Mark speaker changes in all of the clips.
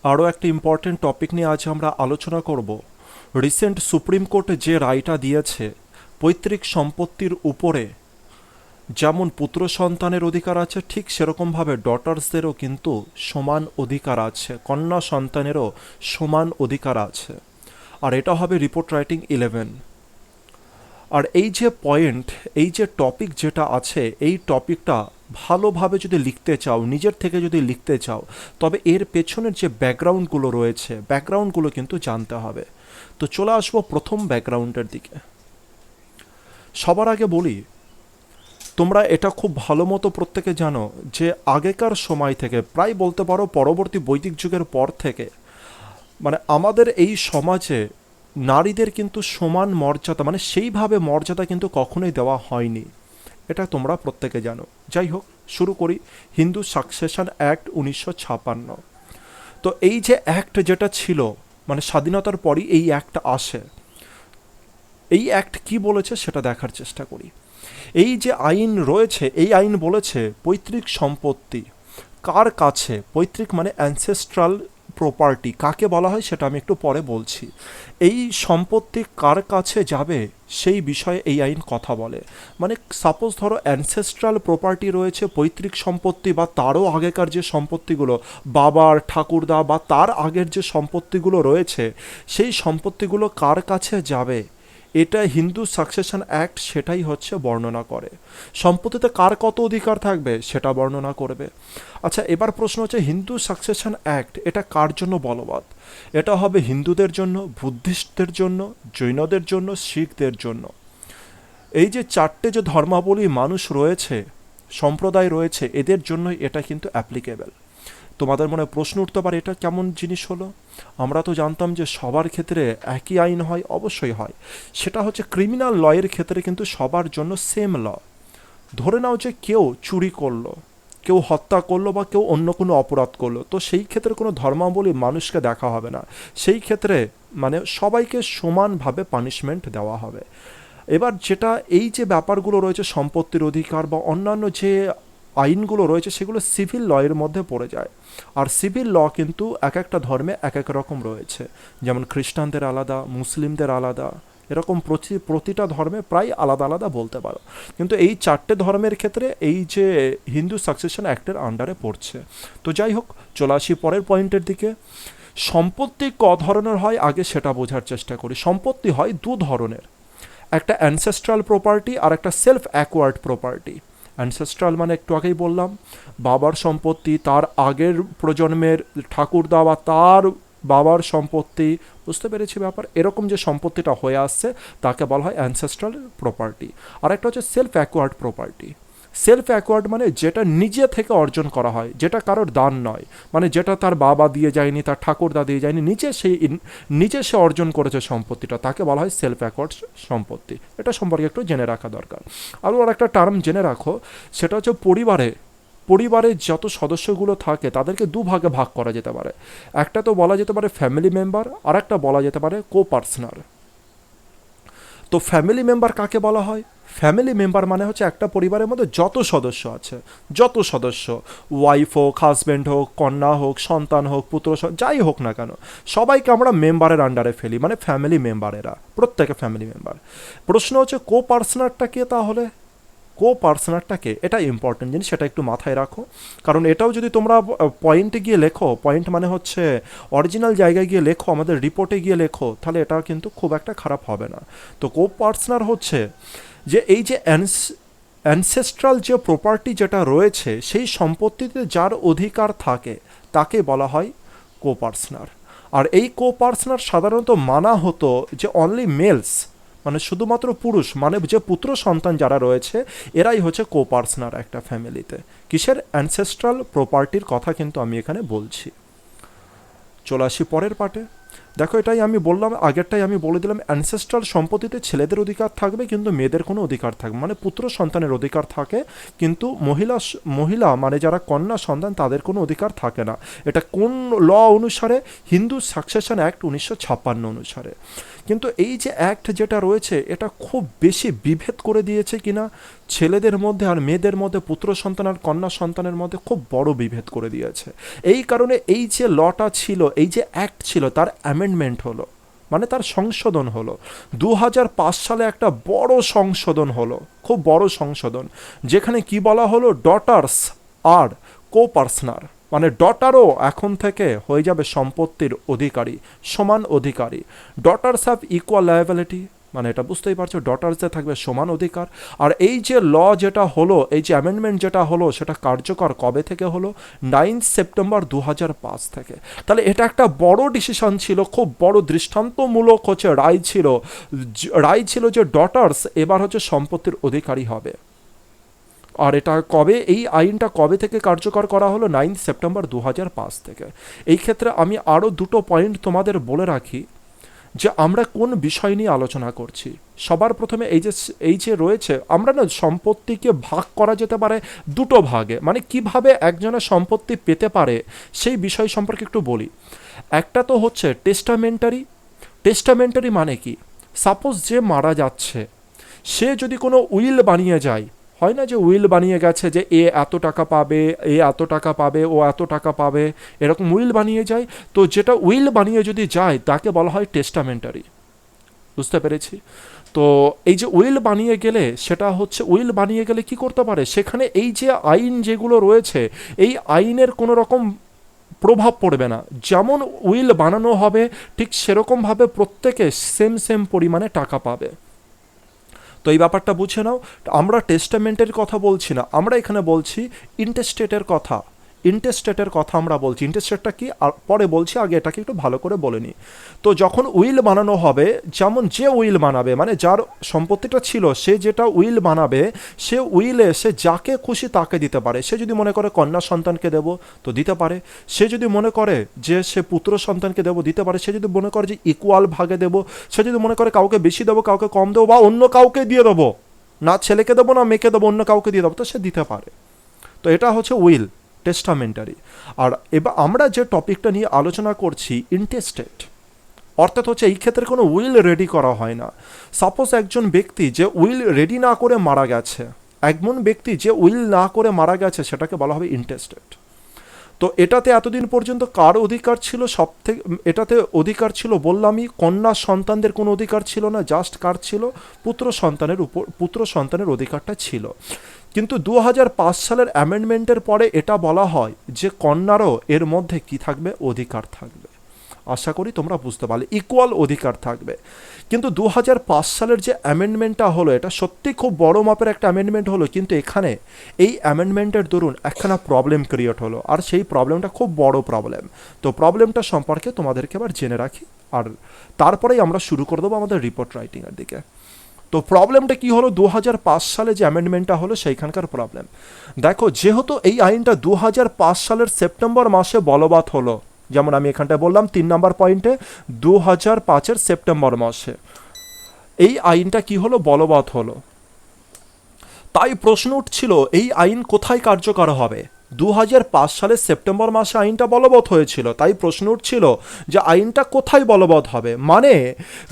Speaker 1: আরও একটা important topic নিয়ে আজ আমরা আলোচনা করব। রিসেন্ট সুপ্রিম কোর্ট যে রায়টা দিয়েছে পৈতৃক সম্পত্তির উপরে যেমন পুত্র সন্তানের অধিকার আছে, ঠিক সেরকমভাবে ডটার্সদেরও কিন্তু সমান অধিকার আছে, কন্যা সন্তানেরও সমান অধিকার আছে। আর এটা হবে রিপোর্ট রাইটিং 11। আর এই যে পয়েন্ট, এই যে টপিক যেটা আছে, এই টপিকটা ভালোভাবে যদি লিখতে চাও, নিজের থেকে যদি লিখতে চাও, তবে এর পেছনের যে ব্যাকগ্রাউন্ডগুলো রয়েছে, ব্যাকগ্রাউন্ডগুলো কিন্তু জানতে হবে। তো চলে আসবো প্রথম ব্যাকগ্রাউন্ডের দিকে। সবার আগে বলি, তোমরা এটা খুব ভালো মতো প্রত্যেকে জানো যে আগেকার সময় থেকে, প্রায় বলতে পারো পরবর্তী বৈদিক যুগের পর থেকে, মানে আমাদের এই সমাজে নারীদের কিন্তু সমান মর্যাদা, মানে সেইভাবে মর্যাদা কিন্তু কখনোই দেওয়া হয়নি। এটা তোমরা প্রত্যেকে জানো। যাই হোক, শুরু করি। Hindu succession act 1956। তো এই যে অ্যাক্ট যেটা ছিল, মানে স্বাধীনতার পরই এই অ্যাক্ট আসে। এই অ্যাক্ট কি বলেছে সেটা দেখার চেষ্টা করি। এই যে আইন রয়েছে, এই আইন বলেছে পৈতৃক সম্পত্তি কার কাছে, পৈতৃক মানে অ্যানসেস্ট্রাল প্রপার্টি কাকে বলা হয় সেটা আমি একটু পরে বলছি। এই সম্পত্তি কার কাছে যাবে সেই বিষয়ে এই আইন কথা বলে। মানে সাপোজ ধরো অ্যানসেস্ট্রাল প্রপার্টি রয়েছে, পৈতৃক সম্পত্তি বা তারও আগেকার যে সম্পত্তিগুলো, বাবার ঠাকুরদা বা তার আগের যে সম্পত্তিগুলো রয়েছে, সেই সম্পত্তিগুলো কার কাছে যাবে, এটা হিন্দু সাকসেশন অ্যাক্ট সেটাই হচ্ছে বর্ণনা করে। সম্পত্তিতে কার কত অধিকার থাকবে সেটা বর্ণনা করবে। আচ্ছা, এবার প্রশ্ন হচ্ছে হিন্দু সাকসেশন অ্যাক্ট এটা কার জন্য বলবৎ? এটা হবে হিন্দুদের জন্য, বুদ্ধিস্টদের জন্য, জৈনদের জন্য, শিখদের জন্য। এই যে চারটে যে ধর্মাবলী মানুষ রয়েছে, সম্প্রদায় রয়েছে, এদের জন্যই এটা কিন্তু অ্যাপ্লিকেবল। তোমাদের মনে প্রশ্ন উঠতে পারে এটা কেমন জিনিস হলো? আমরা তো জানতাম যে সবার ক্ষেত্রে একই আইন হয়। অবশ্যই হয়। সেটা হচ্ছে ক্রিমিনাল লয়ের ক্ষেত্রে কিন্তু সবার জন্য সেম ল। ধরে নাও যে কেউ চুরি করলো, কেউ হত্যা করলো বা কেউ অন্য কোনো অপরাধ করলো, তো সেই ক্ষেত্রে কোনো ধর্মাবলী মানুষকে দেখা হবে না। সেই ক্ষেত্রে মানে সবাইকে সমানভাবে পানিশমেন্ট দেওয়া হবে। এবার যেটা এই যে ব্যাপারগুলো রয়েছে, সম্পত্তির অধিকার বা অন্যান্য যে আইনগুলো রয়েছে, সেগুলো সিভিল লয়ের মধ্যে পড়ে যায়। আর সিভিল ল কিন্তু এক একটা ধর্মে এক এক রকম রয়েছে। যেমন খ্রিস্টানদের আলাদা, মুসলিমদের আলাদা, এরকম প্রতিটা ধর্মে প্রায় আলাদা আলাদা বলতে পারো। কিন্তু এই চারটে ধর্মের ক্ষেত্রে এই যে হিন্দু সাকসেশন অ্যাক্টের আন্ডারে পড়ছে। তো যাই হোক, চলে আসি পরের পয়েন্টের দিকে। সম্পত্তি ক ধরনের হয় আগে সেটা বোঝার চেষ্টা করি। সম্পত্তি হয় দু ধরনের, একটা অ্যানসেস্ট্রাল প্রপার্টি আর একটা সেলফ অ্যাকোয়ার্ড প্রপার্টি। অ্যানসেস্ট্রাল মানে একটু আগেই বললাম, বাবার সম্পত্তি, তার আগের প্রজন্মের ঠাকুরদা বা তার বাবার সম্পত্তি। বুঝতে পেরেছি ব্যাপার? এরকম যে সম্পত্তিটা হয়ে আসছে তাকে বলা হয় অ্যানসেস্ট্রাল প্রপার্টি। আর একটা হচ্ছে self acquired property. Self acquired মানে যেটা নিজে থেকে অর্জন করা হয়, যেটা কারোর দান নয়, মানে যেটা তার বাবা দিয়ে যায়নি, তার ঠাকুরদা দিয়ে যায়নি, নিজে সে অর্জন করেছে সম্পত্তিটা, তাকে বলা হয় সেলফ অ্যাকোয়ার্ড সম্পত্তি। এটা সম্পর্কে একটু জেনে রাখা দরকার। আর একটা টার্ম জেনে রাখো, সেটা হচ্ছে পরিবারে যত সদস্যগুলো থাকে তাদেরকে দুভাগে ভাগ করা যেতে পারে। একটা তো বলা যেতে পারে ফ্যামিলি মেম্বার, আর একটা বলা যেতে পারে কো পার্সনার। তো ফ্যামিলি মেম্বার কাকে বলা হয়? ফ্যামিলি মেম্বার মানে হচ্ছে একটা পরিবারের মধ্যে যত সদস্য আছে, যত সদস্য, ওয়াইফ হোক, হাজব্যান্ড হোক, কন্যা হোক, সন্তান হোক, যাই হোক না কেন, সবাইকে আমরা মেম্বারের আন্ডারে ফেলি, মানে ফ্যামিলি মেম্বারেরা, প্রত্যেকে ফ্যামিলি মেম্বার। প্রশ্ন হচ্ছে কো পার্সনারটা কে তাহলে? কো পার্সনারটাকে, এটা ইম্পর্টেন্ট জিনিস, সেটা একটু মাথায় রাখো। কারণ এটাও যদি তোমরা পয়েন্টে গিয়ে লেখো, পয়েন্ট মানে হচ্ছে অরিজিনাল জায়গায় গিয়ে লেখো, আমাদের রিপোর্টে গিয়ে লেখো, তাহলে এটা কিন্তু খুব একটা খারাপ হবে না। তো কো পার্সনার হচ্ছে যে এই যে অ্যানসেস্ট্রাল যে প্রপার্টি যেটা রয়েছে, সেই সম্পত্তিতে যার অধিকার থাকে তাকে বলা হয় কো পার্সনার। আর এই কো পার্সনার সাধারণত মানা হতো যে অনলি মেলস, মানে শুধুমাত্র পুরুষ, মানে যে পুত্র সন্তান যারা রয়েছে এরাই হচ্ছে কো পার্সনার একটা ফ্যামিলিতে। কিসের? অ্যানসেস্ট্রাল প্রপার্টির কথা কিন্তু আমি এখানে বলছি। চলে আসি পরের পার্টে। দেখো, এটাই আমি বললাম, আগেরটাই আমি বলে দিলাম, অ্যানসেস্ট্রাল সম্পত্তিতে ছেলেদের অধিকার থাকবে কিন্তু মেয়েদের কোনো অধিকার থাকবে, মানে পুত্র সন্তানের অধিকার থাকে, কিন্তু মহিলা মানে যারা কন্যা সন্তান তাদের কোনো অধিকার থাকে না। এটা কোন ল অনুসারে? হিন্দু সাকসেশন অ্যাক্ট 1956 অনুসারে। কিন্তু এই যে অ্যাক্ট যেটা রয়েছে এটা খুব বেশি বিভেদ করে দিয়েছে কিনা, ছেলেদের মধ্যে আর মেয়েদের মধ্যে, পুত্র সন্তান আর কন্যা সন্তানের মধ্যে খুব বড় বিভেদ করে দিয়েছে। এই কারণে এই যে লটা ছিল, এই যে অ্যাক্ট ছিল, তার অ্যামেন্ডমেন্ট হলো, মানে তার সংশোধন হলো। 2005 সালে একটা বড় সংশোধন হলো, খুব বড় সংশোধন, যেখানে কি বলা হলো, ডটার্স আর কো পার্সনার, মানে ডটারও এখন থেকে হয়ে যাবে সম্পত্তির অধিকারী, সমান অধিকারী। ডটার্স হ্যাভ ইকুয়াল লায়াবিলিটি, মানে এটা বুঝতেই পারছো, ডটার্সদের থাকবে সমান অধিকার। আর এই যে ল যেটা হলো, এই যে অ্যামেন্ডমেন্ট যেটা হলো, সেটা কার্যকর কবে থেকে হলো? 9 সেপ্টেম্বর 2005 থেকে। তাহলে এটা একটা বড় ডিসিশন ছিল, খুব বড় দৃষ্টান্তমূলক হচ্ছে রায় ছিল, রায় ছিল যে ডটার্স এবার হচ্ছে সম্পত্তির অধিকারী হবে। আর এটা কবে, এই আইনটা কবে থেকে কার্যকর করা হলো? 9 সেপ্টেম্বর 2005 থেকে। এই ক্ষেত্রে আমি আরও দুটো পয়েন্ট তোমাদের বলে রাখি যে আমরা কোন বিষয় নিয়ে আলোচনা করছি। সবার প্রথমে এই যে রয়েছে, আমরা না সম্পত্তিকে ভাগ করা যেতে পারে দুটো ভাগে, মানে কিভাবে একজনের সম্পত্তি পেতে পারে সেই বিষয় সম্পর্কে একটু বলি। একটা তো হচ্ছে টেস্টামেন্টারি। টেস্টামেন্টারি মানে কি? সাপোজ যে মারা যাচ্ছে, সে যদি কোনো উইল বানিয়ে যায়, হয় না যে উইল বানিয়ে গেছে যে এ এত টাকা পাবে, এ এত টাকা পাবে, ও এত টাকা পাবে, এরকম উইল বানিয়ে যায়। তো যেটা উইল বানিয়ে যদি যায় তাকে বলা হয় টেস্টামেন্টারি। বুঝতে পেরেছি? তো এই যে উইল বানিয়ে গেলে, সেটা হচ্ছে উইল বানিয়ে গেলে কি করতে পারে, সেখানে এই যে আইন যেগুলো রয়েছে, এই আইনের কোনো রকম প্রভাব পড়বে না। যেমন উইল বানানো হবে ঠিক সেরকমভাবে প্রত্যেকে সেম সেম পরিমাণে টাকা পাবে। তো এই ব্যাপারটা বুঝে নাও। আমরা টেস্টামেন্টের কথা বলছি না, আমরা এখানে বলছি ইন্টেস্টেটের কথা। ইন্টেস্টেটের কথা আমরা বলছি। ইন্টেস্টেটটা কি আর পরে বলছি, আগে এটাকে একটু ভালো করে বলে নিই। তো যখন উইল বানানো হবে, যেমন যে উইল বানাবে, মানে যার সম্পত্তিটা ছিল, সে যেটা উইল বানাবে, সে উইলে সে যাকে খুশি তাকে দিতে পারে। সে যদি মনে করে কন্যা সন্তানকে দেব তো দিতে পারে, সে যদি মনে করে যে সে পুত্র সন্তানকে দেবো দিতে পারে, সে যদি মনে করে যে ইকুয়াল ভাগে দেবো, সে যদি মনে করে কাউকে বেশি দেবো কাউকে কম দেবো, বা অন্য কাউকে দিয়ে দেবো, না ছেলেকে দেবো না মেয়েকে দেবো, অন্য কাউকে দিয়ে দেবো, তো সে দিতে পারে। তো এটা হচ্ছে উইল, টেস্টামেন্টারি। আর এবার আমরা যে টপিকটা নিয়ে আলোচনা করছি, ইন্টেস্টেট, অর্থাৎ হচ্ছে এই ক্ষেত্রে কোনো উইল রেডি করা হয় না। সাপোজ একজন ব্যক্তি যে উইল রেডি না করে মারা গেছে, এমন ব্যক্তি যে উইল না করে মারা গেছে, সেটাকে বলা হবে ইন্টেস্টেট। তো এটাতে এতদিন পর্যন্ত কার অধিকার ছিল? সব থেকে এটাতে অধিকার ছিল বললামই, কন্যা সন্তানদের কোনো অধিকার ছিল না, জাস্ট কার ছিল? পুত্র সন্তানের উপর, পুত্র সন্তানের অধিকারটা ছিল। কিন্তু 2005 সালের অ্যামেন্ডমেন্টের পরে এটা বলা হয় যে কন্যারও এর মধ্যে কি থাকবে? অধিকার থাকবে। আশা করি তোমরা বুঝতে পারলে, ইকুয়াল অধিকার থাকবে। কিন্তু 2005 সালের যে অ্যামেন্ডমেন্টটা হলো, এটা সত্যি খুব বড় মাপের একটা অ্যামেন্ডমেন্ট হলো, কিন্তু এখানে এই অ্যামেন্ডমেন্টের দরুন একখানা প্রবলেম ক্রিয়েট হলো, আর সেই প্রবলেমটা খুব বড় প্রবলেম। তো প্রবলেমটা সম্পর্কে তোমাদেরকে এবার জেনে রাখি, আর তারপরেই আমরা শুরু করে দেবো আমাদের রিপোর্ট রাইটিংয়ের দিকে। তো প্রবলেমটা কি হলো? 2005 সালে যে অ্যামেন্ডমেন্টটা হলো সেইখানকার প্রবলেম দেখো। যেহেতু এই আইনটা 2005 সালের সেপ্টেম্বর মাসে বলবৎ হলো, যেমন আমি এখানটায় বললাম 3 নম্বর পয়েন্টে, 2005-এর সেপ্টেম্বর মাসে এই আইনটা কি হলো? বলবৎ হলো। তাই প্রশ্ন উঠছিল এই আইন কোথায় কার্যকর হবে? 2005 সালের সেপ্টেম্বর মাসে আইনটা বলবৎ হয়েছিল, তাই প্রশ্ন উঠছিল যে আইনটা কোথায় বলবৎ হবে। মানে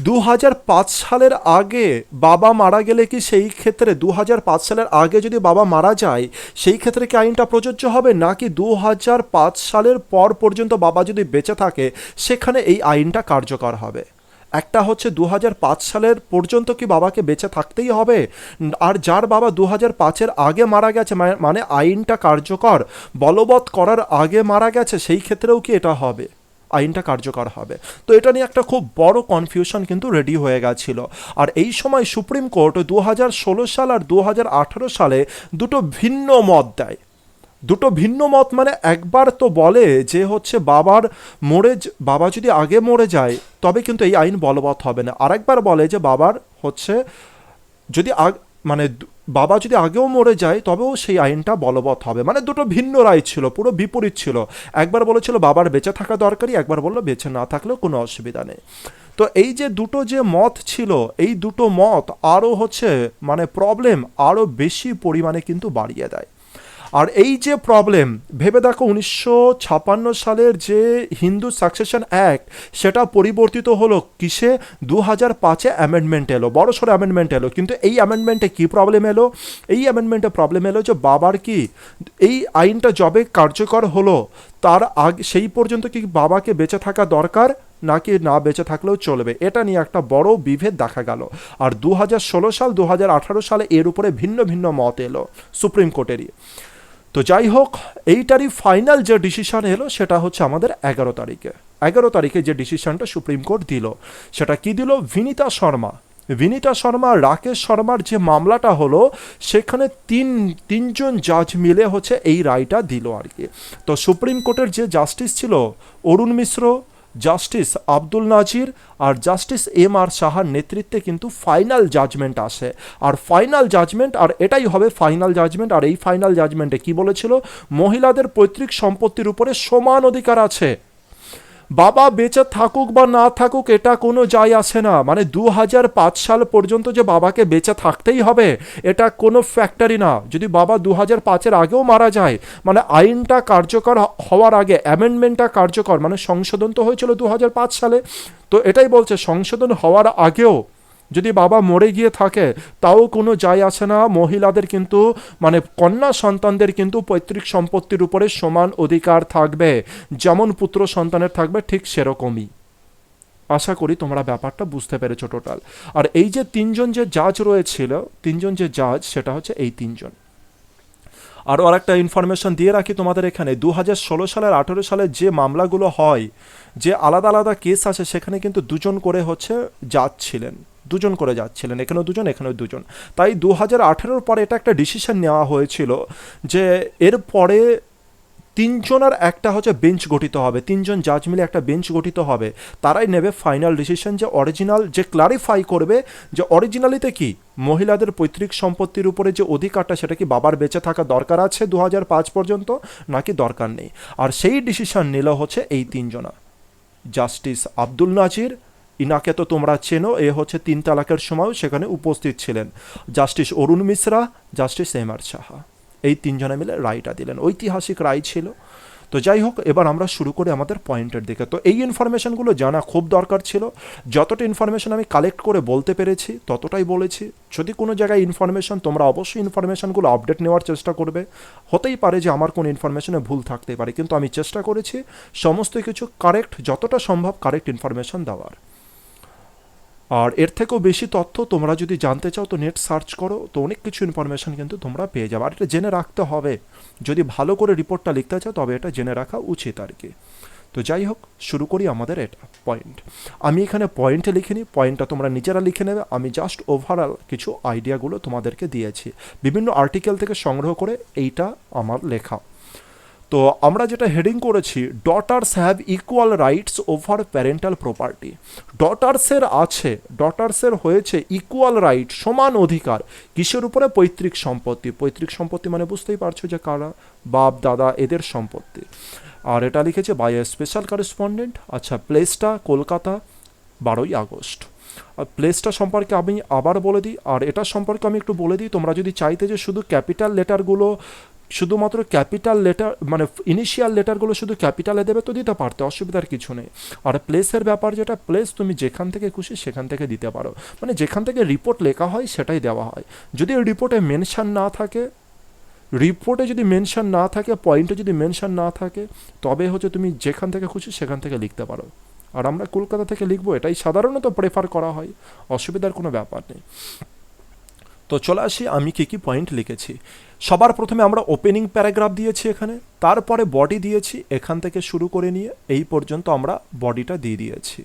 Speaker 1: 2005 সালের আগে বাবা মারা গেলে কি সেই ক্ষেত্রে, 2005 সালের আগে যদি বাবা মারা যায় সেই ক্ষেত্রে কি আইনটা প্রযোজ্য হবে, নাকি 2005 সালের পর পর্যন্ত বাবা যদি বেঁচে থাকে সেখানে এই আইনটা কার্যকর হবে? একটা হচ্ছে 2005 সালের পর্যন্ত কি বাবাকে বেঁচে থাকতেই হবে, আর যার বাবা 2005-এর আগে মারা গেছে, মানে আইনটা কার্যকর বলবৎ করার আগে মারা গেছে, সেই ক্ষেত্রেও কি এটা হবে, আইনটা কার্যকর হবে? তো এটা নিয়ে একটা খুব বড় কনফিউশন কিন্তু রেডি হয়ে গেছিল। আর এই সময় সুপ্রিম কোর্ট 2016 সাল আর 2018 সালে দুটো ভিন্ন মত দেয়। দুটো ভিন্ন মত মানে একবার তো বলে যে হচ্ছে বাবা যদি আগে মরে যায় তবে কিন্তু এই আইন বলবৎ হবে না, আরেকবার বলে যে বাবার হচ্ছে যদি মানে বাবা যদি আগেও মরে যায় তবেও সেই আইনটা বলবৎ হবে। মানে দুটো ভিন্ন রায় ছিল, পুরো বিপরীত ছিল। একবার বলেছিল বাবার বেঁচে থাকা দরকারি, একবার বললো বেঁচে না থাকলেও কোনো অসুবিধা নেই। তো এই যে দুটো যে মত ছিল, এই দুটো মত আরও হচ্ছে মানে প্রবলেম আরও বেশি পরিমাণে কিন্তু বাড়িয়ে দেয়। আর এই যে প্রবলেম, ভেবে দেখো 1956 সালের যে হিন্দু সাকসেশন অ্যাক্ট, সেটা পরিবর্তিত হলো কিসে? 2005-এ অ্যামেন্ডমেন্ট এলো, বড়সড় অ্যামেন্ডমেন্ট এলো। কিন্তু এই অ্যামেন্ডমেন্টে কি প্রবলেম এলো? এই অ্যামেন্ডমেন্টে প্রবলেম এলো যে বাবার কি এই আইনটা যবে কার্যকর হলো তার আগে সেই পর্যন্ত কি বাবাকে বেঁচে থাকা দরকার নাকি না বেঁচে থাকলেও চলবে, এটা নিয়ে একটা বড় বিভেদ দেখা গেল। আর 2016 সাল 2018 সালে এর উপরে ভিন্ন ভিন্ন মত এলো সুপ্রিম কোর্টেরই। তো যাই হোক, এইটারই ফাইনাল যে ডিসিশন এলো সেটা হচ্ছে আমাদের 11 তারিখে যে ডিসিশনটা সুপ্রিম কোর্ট দিল, সেটা কি দিল? বিনীতা শর্মা রাকেশ শর্মার যে মামলাটা হলো, সেখানে তিনজন জাজ মিলে হচ্ছে এই রায়টা দিল আর কি। তো সুপ্রিম কোর্টের যে জাস্টিস ছিল অরুণ মিশ্র, জাস্টিস আব্দুল নাজির আর জাস্টিস এম.আর. সাহার নেতৃত্বে কিন্তু ফাইনাল জাজমেন্ট আসে। আর ফাইনাল জাজমেন্ট, আর এটাই হবে ফাইনাল জাজমেন্ট। আর এই ফাইনাল জাজমেন্টে কি বলেছিল? মহিলাদের পৈতৃক সম্পত্তির উপরে সমান অধিকার আছে। বাবা বেঁচে থাকুক বা না থাকুক এটা কোনো যায় আসে না। মানে 2005 সাল পর্যন্ত যে বাবাকে বেঁচে থাকতেই হবে এটা কোনো ফ্যাক্টরি না। যদি বাবা 2005-এর আগেও মারা যায়, মানে আইনটা কার্যকর হওয়ার আগে, অ্যামেন্ডমেন্টটা কার্যকর, মানে সংশোধন তো হয়েছিল 2005 সালে, তো এটাই বলছে সংশোধন হওয়ার আগেও যদি বাবা মরে গিয়ে থাকে তাও কোনো যায় আসে না। মহিলাদের কিন্তু মানে কন্যা সন্তানদের কিন্তু পৈতৃক সম্পত্তির উপরে সমান অধিকার থাকবে, যেমন পুত্র সন্তানের থাকবে ঠিক সেরকমই। আশা করি তোমরা ব্যাপারটা বুঝতে পেরেছো টোটাল। আর এই যে তিনজন যে জাজ রয়েছিল, তিনজন যে জাজ, সেটা হচ্ছে এই তিনজন। আরও আরেকটা ইনফরমেশন দিয়ে রাখি তোমাদের এখানে, 2016 সালের 18 সালের যে মামলাগুলো হয়, যে আলাদা আলাদা কেস আছে, সেখানে কিন্তু দুজন করে হচ্ছে জাজ ছিলেন, দুজন করে যাচ্ছিলেন, এখানেও দুজন এখানেও দুজন। তাই 2018-র পরে এটা একটা ডিসিশন নেওয়া হয়েছিল যে এরপরে তিনজনের একটা হচ্ছে বেঞ্চ গঠিত হবে, তিনজন জাজ মিলে একটা বেঞ্চ গঠিত হবে, তারাই নেবে ফাইনাল ডিসিশন, যে অরিজিনাল, যে ক্লারিফাই করবে যে অরিজিনালিতে কি মহিলাদের পৈতৃক সম্পত্তির উপরে যে অধিকারটা সেটা কি বাবার বেঁচে থাকা দরকার আছে 2005 পর্যন্ত নাকি দরকার নেই। আর সেই ডিসিশন নিল হচ্ছে এই তিনজনা। জাস্টিস আব্দুল নাজির, ইনাকে তো তোমরা চেনো, এ হচ্ছে 3 তালাকের সময়ও সেখানে উপস্থিত ছিলেন। জাস্টিস অরুণ মিশ্রা, জাস্টিস এম.আর. সাহা, এই তিনজনে মিলে রায়টা দিলেন। ঐতিহাসিক রায় ছিল। তো যাই হোক, এবার আমরা শুরু করি আমাদের পয়েন্টের দিকে। তো এই ইনফরমেশনগুলো জানা খুব দরকার ছিল। যতটা ইনফরমেশন আমি কালেক্ট করে বলতে পেরেছি ততটাই বলেছি। যদি কোনো জায়গায় ইনফরমেশন, তোমরা অবশ্যই ইনফরমেশনগুলো আপডেট নেওয়ার চেষ্টা করবে। হতেই পারে যে আমার কোনো ইনফরমেশনে ভুল থাকতে পারে, কিন্তু আমি চেষ্টা করেছি সমস্ত কিছু কারেক্ট, যতটা সম্ভব কারেক্ট ইনফরমেশন দেওয়ার। আর এর থেকেও বেশি তথ্য তোমরা যদি জানতে চাও তো নেট সার্চ করো, তো অনেক কিছু ইনফরমেশন কিন্তু তোমরা পেয়ে যাবে। আর এটা জেনে রাখতে হবে, যদি ভালো করে রিপোর্টটা লিখতে চাও তবে এটা জেনে রাখা উচিত আর কি। তো যাই হোক, শুরু করি আমাদের এটা পয়েন্ট। আমি এখানে পয়েন্টে লিখিনি, পয়েন্টটা তোমরা নিজেরা লিখে নেবে। আমি জাস্ট ওভারঅল কিছু আইডিয়াগুলো তোমাদেরকে দিয়েছি, বিভিন্ন আর্টিকেল থেকে সংগ্রহ করে এইটা আমার লেখা। তো আমরা যেটা হেডিং করেছি, daughters have equal rights over parental property. ডটার্সের হয়েছে ইকুয়াল রাইট, সমান অধিকার কিসের উপরে? পৈতৃক সম্পত্তি। পৈতৃক সম্পত্তি মানে বুঝতেই পারছো যে কারা, বাপ দাদা এদের সম্পত্তি। আর এটা লিখেছে বাই এ স্পেশাল করেসপন্ডেন্ট। আচ্ছা, প্লেসটা কলকাতা, 12ই আগস্ট। আর প্লেসটা সম্পর্কে আমি আবার বলে দিই, আর এটা সম্পর্কে আমি একটু বলে দিই। তোমরা যদি চাইতে যে শুধু ক্যাপিটাল লেটারগুলো, শুধুমাত্র ক্যাপিটাল লেটার মানে ইনিশিয়াল লেটারগুলো শুধু ক্যাপিটালে দেবে তো দিতে পারতে, অসুবিধার কিছু নেই। আর প্লেসের ব্যাপার যেটা, প্লেস তুমি যেখান থেকে খুশি সেখান থেকে দিতে পারো, মানে যেখান থেকে রিপোর্ট লেখা হয় সেটাই দেওয়া হয়। যদি রিপোর্টে মেনশন না থাকে, পয়েন্টে যদি মেনশন না থাকে, তবে হচ্ছে তুমি যেখান থেকে খুশি সেখান থেকে লিখতে পারো। আর আমরা কলকাতা থেকে লিখবো, এটাই সাধারণত প্রেফার করা হয়, অসুবিধার কোনো ব্যাপার নেই। তো চলে আসি আমি কী পয়েন্ট লিখেছি। সবার প্রথমে আমরা ওপেনিং প্যারাগ্রাফ দিয়েছি এখানে, তারপরে বডি দিয়েছি, এখান থেকে শুরু করে নিয়ে এই পর্যন্ত আমরা বডিটা দিয়ে দিয়েছি,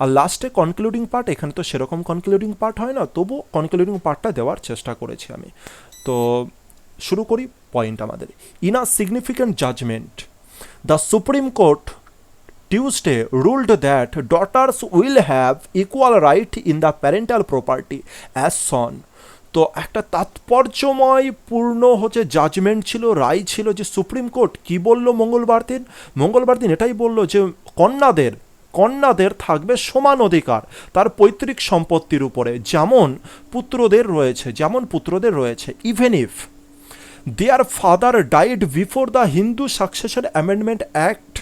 Speaker 1: আর লাস্টে কনক্লুডিং পার্ট। এখানে তো সেরকম কনক্লুডিং পার্ট হয় না, তবু কনক্লুডিং পার্টটা দেওয়ার চেষ্টা করেছি আমি। তো শুরু করি পয়েন্ট আমাদের। In a significant judgment, the supreme court Tuesday ruled that daughters will have equal right in the parental property as son. তো একটা তাৎপর্যময় পূর্ণ হচ্ছে জাজমেন্ট ছিল, রায় ছিল, যে সুপ্রিম কোর্ট কি বলল মঙ্গলবার দিন এটাই বলল যে কন্যাদের থাকবে সমান অধিকার তার পৈতৃক সম্পত্তির উপরে, যেমন পুত্রদের রয়েছে even if their father died before the Hindu succession amendment act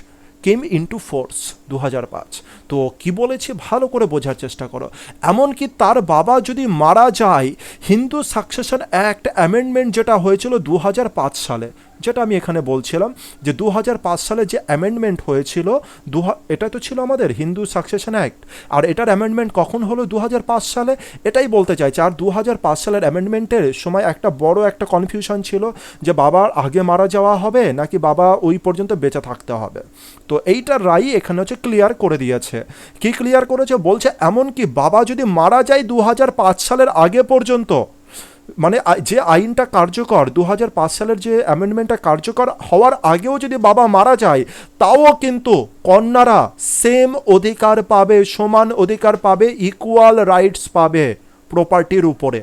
Speaker 1: came into force 2005। তো কি বলেছি ভালো করে বোঝার চেষ্টা করো। এমনকি তার বাবা যদি মারা যায়, হিন্দু সাকসেশন অ্যাক্ট অ্যামেন্ডমেন্ট যেটা হয়েছিল 2005 সালে, যেটা আমি এখানে বলছিলাম যে 2005 সালে যে অ্যামেন্ডমেন্ট হয়েছিল, এটা তো ছিল আমাদের হিন্দু সাকসেশন অ্যাক্ট, আর এটার অ্যামেন্ডমেন্ট কখন হলো 2005 সালে, এটাই বলতে চাইছে। আর 2005 সালের অ্যামেন্ডমেন্টের সময় একটা বড় একটা কনফিউশন ছিল যে বাবার আগে মারা যাওয়া হবে নাকি বাবা ওই পর্যন্ত বেঁচে থাকতে হবে। তো এইটার রায় এখানে হচ্ছে ক্লিয়ার করে দিয়েছে। কি ক্লিয়ার করেছে? বলছে এমনকি বাবা যদি মারা যায় 2005 সালের আগে পর্যন্ত, মানে যে আইনটা কার্যকর 2005 সালের যে অ্যামেন্ডমেন্টটা কার্যকর হওয়ার আগেও যদি বাবা মারা যায়, তাও কিন্তু কন্যারা সেম অধিকার পাবে, সমান অধিকার পাবে, ইকুয়াল রাইটস পাবে প্রপার্টির উপরে।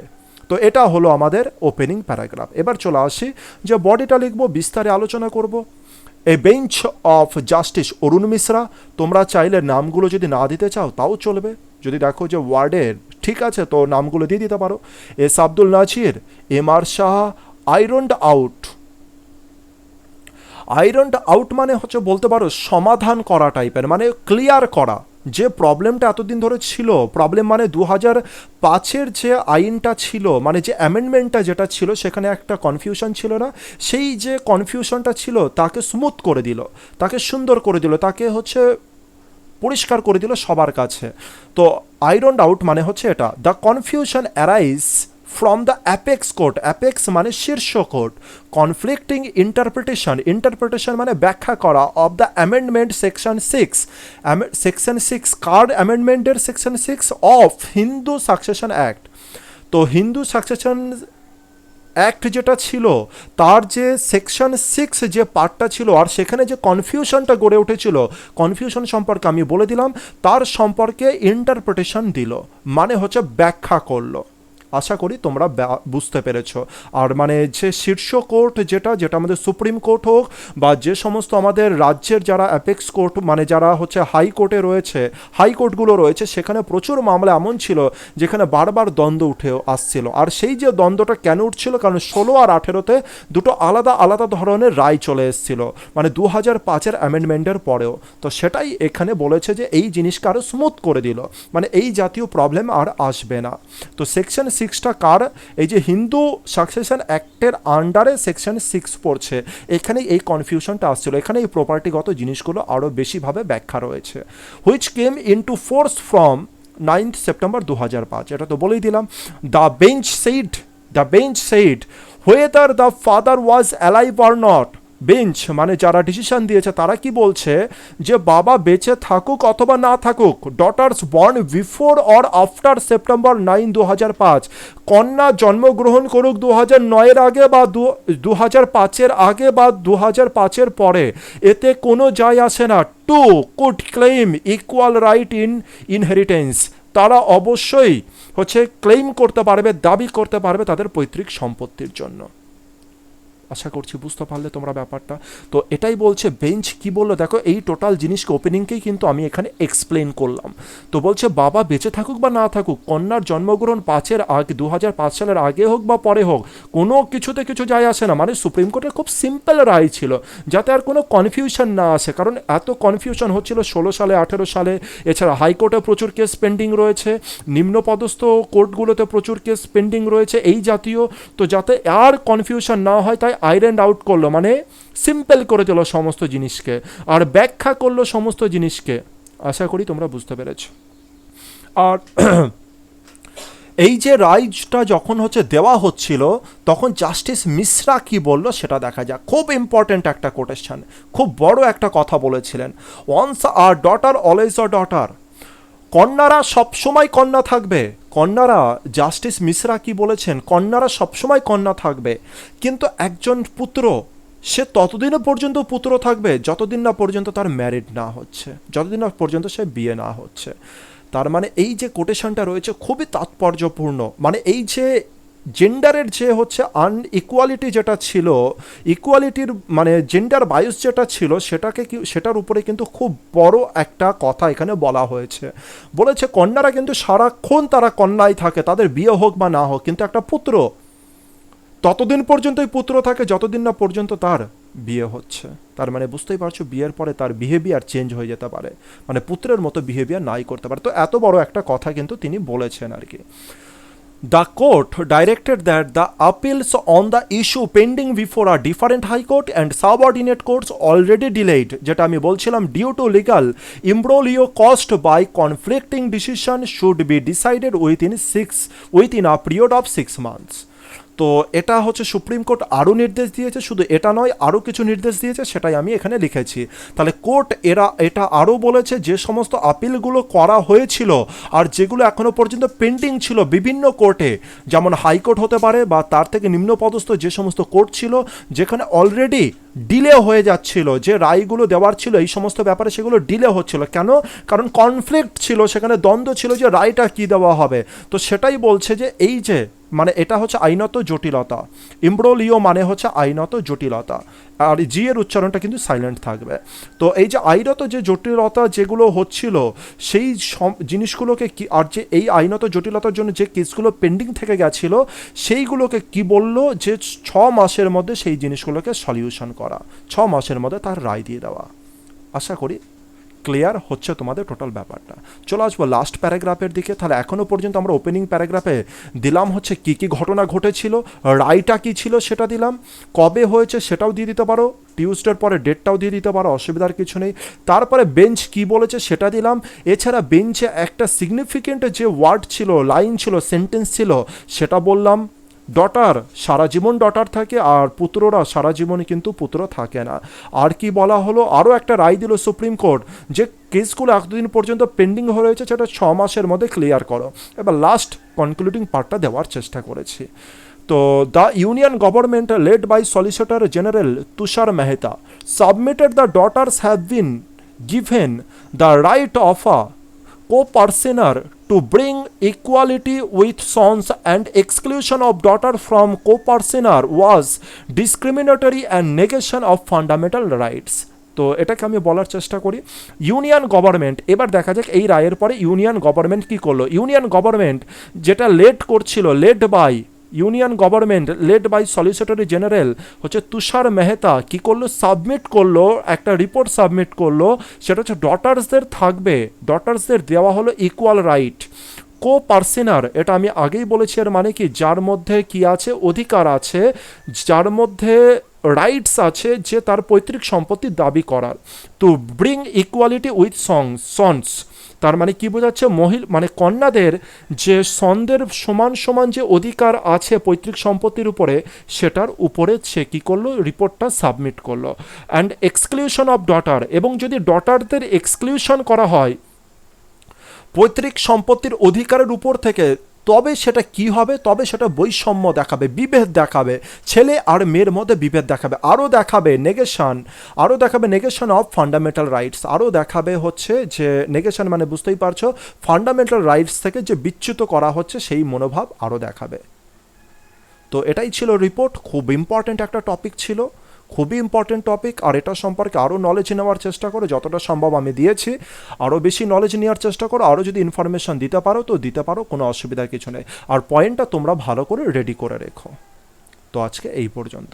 Speaker 1: তো এটা হলো আমাদের ওপেনিং প্যারাগ্রাফ। এবার চলে আসি যে বডিটা লিখবো, বিস্তারে আলোচনা করব। এ বেঞ্চ অফ জাস্টিস অরুণ মিশ্রা, তোমরা চাইলে নামগুলো যদি না দিতে চাও তাও চলবে, যদি দেখো যে ওয়ার্ডের ঠিক আছে তো নামগুলো দিয়ে দিতে পারো। S Abdul Nasir, M R Shah, আয়রনড out মানে হচ্ছে বলতে পারো সমাধান করা টাইপের, মানে ক্লিয়ার করা। যে প্রবলেমটা এতদিন ধরে ছিল, প্রবলেম মানে 2005-এর যে আইনটা ছিল, মানে যে অ্যামেন্ডমেন্টটা যেটা ছিল, সেখানে একটা কনফিউশন ছিল না, সেই যে কনফিউশনটা ছিল তাকে স্মুথ করে দিল, তাকে সুন্দর করে দিল, তাকে হচ্ছে পরিষ্কার করে দিল সবার কাছে। তো আয়রন আউট মানে হচ্ছে এটা, the confusion arise from the apex court, apex মানে শীর্ষ কোর্ট, কনফ্লিক্টিং ইন্টারপ্রিটেশন মানে ব্যাখ্যা করা, অফ দ্য অ্যামেন্ডমেন্ট সেকশন 6 কার্ড অ্যামেন্ডমেন্টের section 6 of Hindu succession act. তো হিন্দু সাকসেশন অ্যাক্ট যেটা ছিল তার যে সেকশন 6 যে পার্টটা ছিল, আর সেখানে যে কনফিউশনটা গড়ে উঠেছিল, কনফিউশন সম্পর্কে আমি বলে দিলাম, তার সম্পর্কে ইন্টারপ্রিটেশন দিল, মানে হচ্ছে ব্যাখ্যা করলো। আশা করি তোমরা বুঝতে পেরেছো। আর মানে যে শীর্ষ কোর্ট যেটা আমাদের সুপ্রিম কোর্ট হোক, বা যে সমস্ত আমাদের রাজ্যের যারা অ্যাপেক্স কোর্ট, মানে যারা হচ্ছে হাইকোর্টে রয়েছে, হাইকোর্টগুলো রয়েছে, সেখানে প্রচুর মামলা এমন ছিল যেখানে বারবার দ্বন্দ্ব উঠে আসছিল। আর সেই যে দ্বন্দ্বটা কেন উঠছিল, কারণ 16 আর 18-তে দুটো আলাদা আলাদা ধরনের রায় চলে এসেছিল, মানে 2005-এর অ্যামেন্ডমেন্টের পরেও। তো সেটাই এখানে বলেছে যে এই জিনিসকে আরও স্মুথ করে দিল, মানে এই জাতীয় প্রবলেম আর আসবে না। তো সেকশন 6টা কার, এই যে হিন্দু সাকসেশন অ্যাক্টের আন্ডারে সেকশন 6 পড়ছে, এখানে এই কনফিউশনটা আসছিল, এখানে এই প্রপার্টিগত জিনিসগুলো আরও বেশিভাবে ব্যাখ্যা রয়েছে। Which came into force from 9 September 2005, এটা তো বলেই দিলাম। The bench said whether the father was alive or not, bench মানে যারা ডিসিশন দিয়েছে তারা কি বলছে যে বাবা বেঁচে থাকুক অথবা না থাকুক, daughters born before or after September 9, 2005, কন্যা জন্মগ্রহণ করুক 2009-এর আগে বা 2005-এর আগে বা 2005-এর পরে, এতে কোনো যায় আসে না। To could claim equal right in inheritance, তারা অবশ্যই হচ্ছে ক্লেম করতে পারবে, দাবি করতে পারবে তাদের পৈতৃক সম্পত্তির জন্য। আশা করছি বুঝতে পারলে তোমরা ব্যাপারটা। তো এটাই বলছে বেঞ্চ কি বললো, দেখো এই টোটাল জিনিসকে ওপেনিংকেই কিন্তু আমি এখানে এক্সপ্লেন করলাম। তো বলছে বাবা বেঁচে থাকুক বা না থাকুক, কন্যার জন্মগ্রহণ 5-এর আগে 2005 সালের আগে হোক বা পরে হোক, কোনো কিছুতে কিছু যায় আসে না। মানে সুপ্রিম কোর্টের খুব সিম্পল রায় ছিল, যাতে আর কোনো কনফিউশন না আসে, কারণ এত কনফিউশন হচ্ছিল 16 সালে 18 সালে। এছাড়া হাইকোর্টে প্রচুর কেস পেন্ডিং রয়েছে, নিম্নপদস্থ কোর্টগুলোতে প্রচুর কেস পেন্ডিং রয়েছে এই জাতীয়। তো যাতে আর কনফিউশন না হয়, তাই আয়রন আউট করলো, মানে সিম্পল করে দিল সমস্ত জিনিসকে, আর ব্যাখ্যা করলো সমস্ত জিনিসকে। আশা করি তোমরা বুঝতে পেরেছ। আর এই যে রাইটটা যখন হচ্ছে দেওয়া হচ্ছিল, তখন জাস্টিস মিশ্রা কি বলল সেটা দেখা যাক। খুব ইম্পর্টেন্ট একটা কোটেশন, খুব বড় একটা কথা বলেছিলেন। Once a daughter always a daughter, কন্যারা সবসময় কন্যা থাকবে। কন্যারা, জাস্টিস মিশ্রা কি বলেছেন, কন্যারা সবসময় কন্যা থাকবে, কিন্তু একজন পুত্র সে ততদিনও পর্যন্ত পুত্র থাকবে যতদিন না পর্যন্ত তার ম্যারিড না হচ্ছে, যতদিন না পর্যন্ত সে বিয়ে না হচ্ছে। তার মানে এই যে কোটেশনটা রয়েছে খুবই তাৎপর্যপূর্ণ, মানে এই যে জেন্ডারের যে হচ্ছে আনইকুয়ালিটি যেটা ছিল, ইকুয়ালিটির মানে জেন্ডার বায়স যেটা ছিল সেটাকে সেটার উপরে কিন্তু খুব বড় একটা কথা এখানে বলা হয়েছে। বলেছে কন্যারা কিন্তু সারাক্ষণ তারা কন্যাই থাকে, তাদের বিয়ে হোক বা না হোক, কিন্তু একটা পুত্র ততদিন পর্যন্তই পুত্র থাকে যতদিন না পর্যন্ত তার বিয়ে হচ্ছে। তার মানে বুঝতেই পারছো বিয়ের পরে তার বিহেভিয়ার চেঞ্জ হয়ে যেতে পারে, মানে পুত্রের মতো বিহেভিয়ার নাই করতে পারে। তো এত বড় একটা কথা কিন্তু তিনি বলেছেন আর কি। The court directed that the appeals on the issue pending before a different high court and subordinate courts already delayed, যেটা আমি বলছিলাম, due to legal imbroglio caused by conflicting decision should be decided within a period of 6 months. তো এটা হচ্ছে supreme court আরও নির্দেশ দিয়েছে, শুধু এটা নয় আরও কিছু নির্দেশ দিয়েছে, সেটাই আমি এখানে লিখেছি। তাহলে কোর্ট এটা আরও বলেছে যে সমস্ত আপিলগুলো করা হয়েছিল আর যেগুলো এখনও পর্যন্ত পেন্ডিং ছিল বিভিন্ন কোর্টে, যেমন হাইকোর্ট হতে পারে বা তার থেকে নিম্নপদস্থ যে সমস্ত কোর্ট ছিল, যেখানে অলরেডি ডিলে হয়ে যাচ্ছিল, যে রায়গুলো দেওয়ার ছিল এই সমস্ত ব্যাপারে সেগুলো ডিলে হচ্ছিল। কেন? কারণ কনফ্লিক্ট ছিল, সেখানে দ্বন্দ্ব ছিল যে রায়টা কী দেওয়া হবে। তো সেটাই বলছে যে এই যে মানে এটা হচ্ছে আইনত জটিলতা, ইমব্রোলিও মানে হচ্ছে আইনত জটিলতা, আর জি এর উচ্চারণটা কিন্তু সাইলেন্ট থাকবে। তো এই যে আইনত যে জটিলতা যেগুলো হচ্ছিল সেই জিনিসগুলোকে কি, আর যে এই আইনত জটিলতার জন্য যে কেসগুলো পেন্ডিং থেকে গেছিলো সেইগুলোকে কি বললো যে 6 মাসের মধ্যে সেই জিনিসগুলোকে সলিউশন করা, 6 মাসের মধ্যে তার রায় দিয়ে দেওয়া। আশা করি ক্লিয়ার হচ্ছে তোমাদের টোটাল ব্যাপারটা। চলে আসবো লাস্ট প্যারাগ্রাফের দিকে। তাহলে এখনও পর্যন্ত আমরা ওপেনিং প্যারাগ্রাফে দিলাম হচ্ছে কী কী ঘটনা ঘটেছিল, রায়টা কী ছিল সেটা দিলাম, কবে হয়েছে সেটাও দিয়ে দিতে পারো, টিউসডের পরে ডেটটাও দিয়ে দিতে পারো, অসুবিধার কিছু নেই। তারপরে বেঞ্চ কি বলেছে সেটা দিলাম। এছাড়া বেঞ্চে একটা সিগনিফিকেন্ট যে ওয়ার্ড ছিল, লাইন ছিল, সেন্টেন্স ছিল সেটা বললাম। ডটার সারা জীবন ডটার থাকে, আর পুত্ররা সারা জীবনই কিন্তু পুত্র থাকে না। আর কি বলা হলো, আরও একটা রায় দিল সুপ্রিম কোর্ট যে কেসগুলো এতদিন পর্যন্ত পেন্ডিং হয়ে রয়েছে সেটা 6 মাসের মধ্যে ক্লিয়ার করো। এবার লাস্ট কনক্লুডিং পার্টটা দেওয়ার চেষ্টা করেছি। তো the union government led by solicitor general Tushar Mehta submitted the daughters have been given the right of a co-parsoner to bring equality with sons, and exclusion of daughter from co-parsoner was discriminatory and negation of fundamental rights. তো এটাকে আমি বলার চেষ্টা করি। Union government, এবার দেখা যাক এই রায়ের পরে ইউনিয়ন গভর্নমেন্ট কি করলো। ইউনিয়ন গভর্নমেন্ট যেটা লেড করছিল, union government led by solicitor general হচ্ছে তুষার মেহতা কি করলো, সাবমিট করলো, একটা রিপোর্ট সাবমিট করলো। সেটা হচ্ছে ডটার্সদের থাকবে, ডটার্সদের দেওয়া হলো ইকুয়াল রাইট। co-parsoner, এটা আমি আগেই বলেছি, এর মানে কি, যার মধ্যে কি আছে, অধিকার আছে, যার মধ্যে রাইটস আছে যে তার পৈতৃক সম্পত্তির দাবি করার। To bring equality with sons, তার মানে কি বোঝাচ্ছে, মানে কন্যাদের যে সন্দের সমান সমান যে অধিকার আছে পৈতৃক সম্পত্তির উপরে, সেটার উপরে সে কী করলো, রিপোর্টটা সাবমিট করলো। অ্যান্ড এক্সক্লুশন অফ ডটার, এবং যদি ডটারদের এক্সক্লুশন করা হয় পৈতৃক সম্পত্তির অধিকারের উপর থেকে, তবে সেটা কি হবে, তবে সেটা বৈষম্য দেখাবে, বিভেদ দেখাবে, ছেলে আর মেয়ের মধ্যে বিভেদ দেখাবে, আরও দেখাবে নেগেশন অফ ফান্ডামেন্টাল রাইটস, আরও দেখাবে হচ্ছে যে নেগেশন মানে বুঝতেই পারছো, ফান্ডামেন্টাল রাইটস থেকে যে বিচ্যুত করা হচ্ছে সেই মনোভাব আরও দেখাবে। তো এটাই ছিল রিপোর্ট। খুব ইম্পর্ট্যান্ট একটা টপিক ছিল, খুবই ইম্পর্টেন্ট টপিক। আর এটা সম্পর্কে আরও নলেজ নেওয়ার চেষ্টা করো, যতটা সম্ভব আমি দিয়েছি, আরও বেশি নলেজ নেওয়ার চেষ্টা করো। আরও যদি ইনফরমেশন দিতে পারো তো দিতে পারো, কোনো অসুবিধার কিছু নেই। আর পয়েন্টটা তোমরা ভালো করে রেডি করে রেখো। তো আজকে এই পর্যন্ত।